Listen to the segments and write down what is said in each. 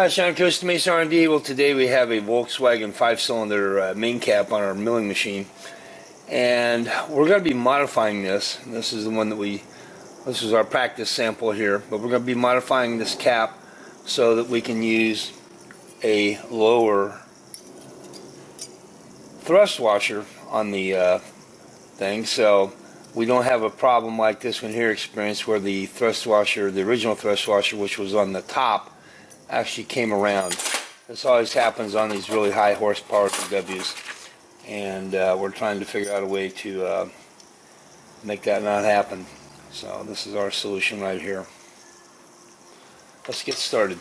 Sean Coast Mason R&D. Well, today we have a Volkswagen 5-cylinder main cap on our milling machine, and we're going to be modifying this. This is the one that this is our practice sample here, but we're going to be modifying this cap so that we can use a lower thrust washer on the thing, so we don't have a problem like this one here experienced where the thrust washer, the original thrust washer, which was on the top, actually came around. This always happens on these really high horsepower VWs, and we're trying to figure out a way to make that not happen. So this is our solution right here. Let's get started.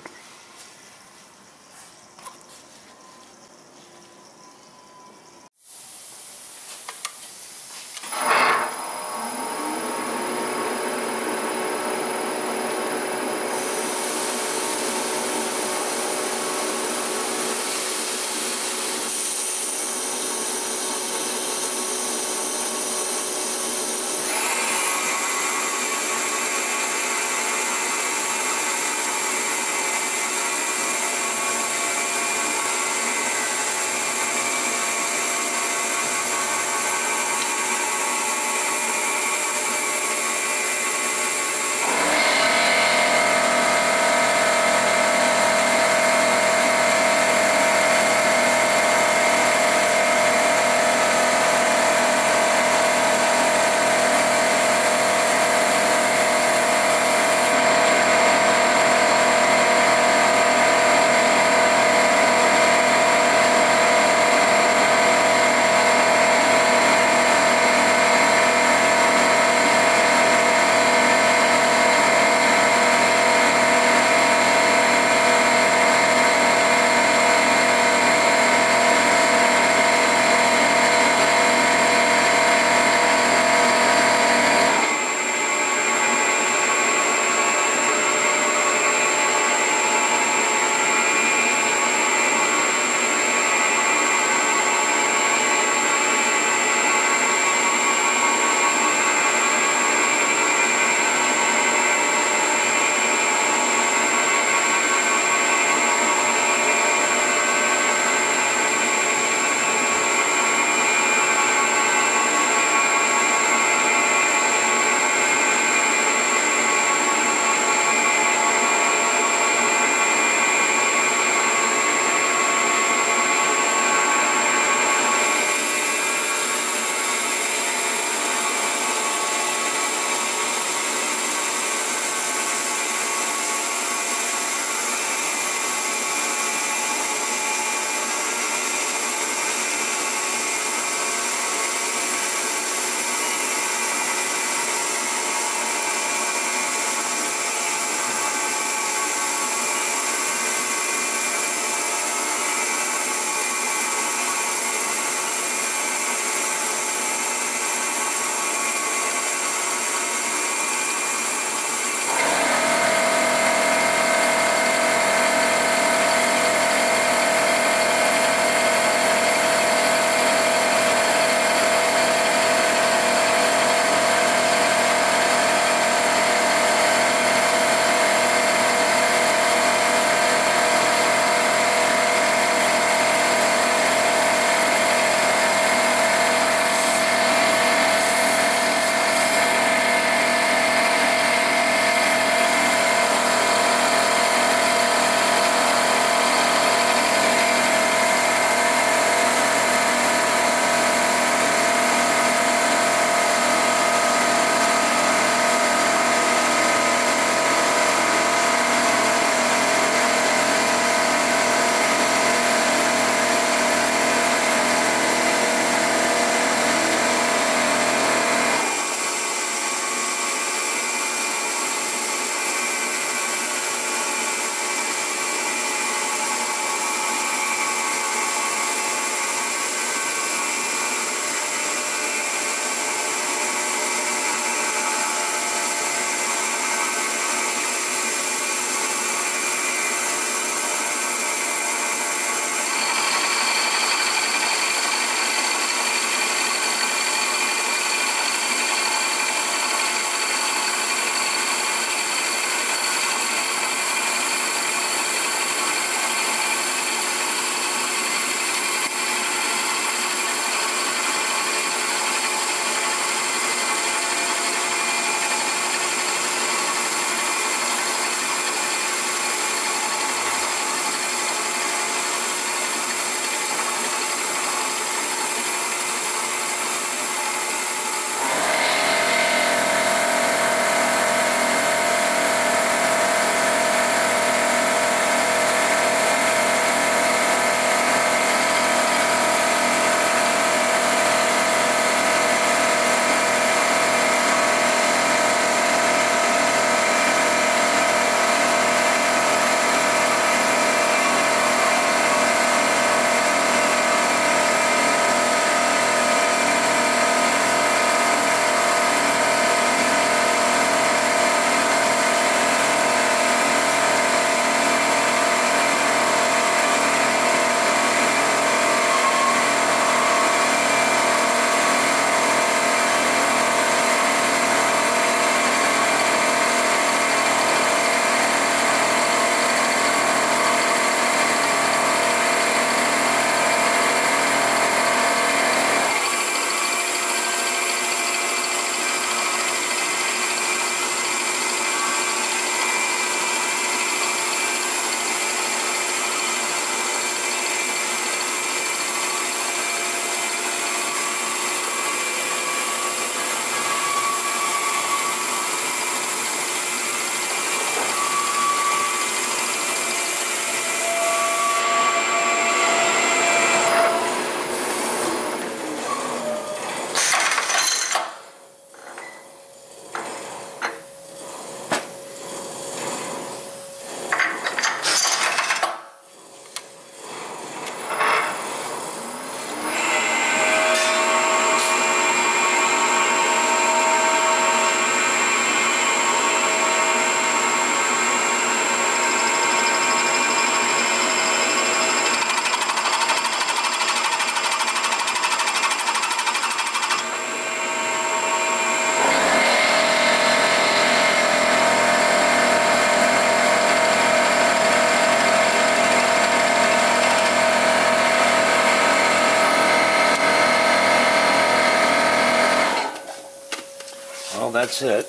that's it.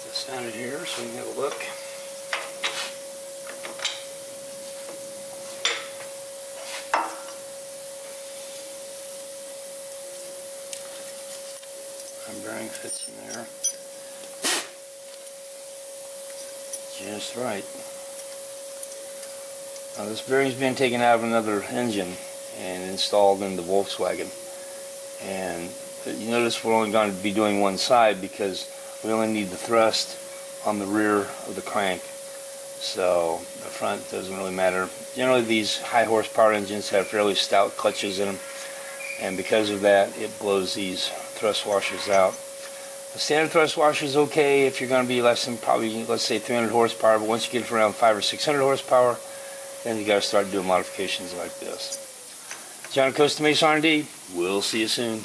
This out of here so we can have a look. Bearing fits in there just right. Now this bearing's been taken out of another engine and installed in the Volkswagen, and you notice we're only going to be doing one side because we only need the thrust on the rear of the crank, so the front doesn't really matter. Generally these high horsepower engines have fairly stout clutches in them, and because of that it blows these thrust washers out. The standard thrust washer is okay if you're going to be less than probably, let's say, 300 horsepower, but once you get around 500 or 600 horsepower, then you got to start doing modifications like this. John Costa Mesa R&D, we'll see you soon.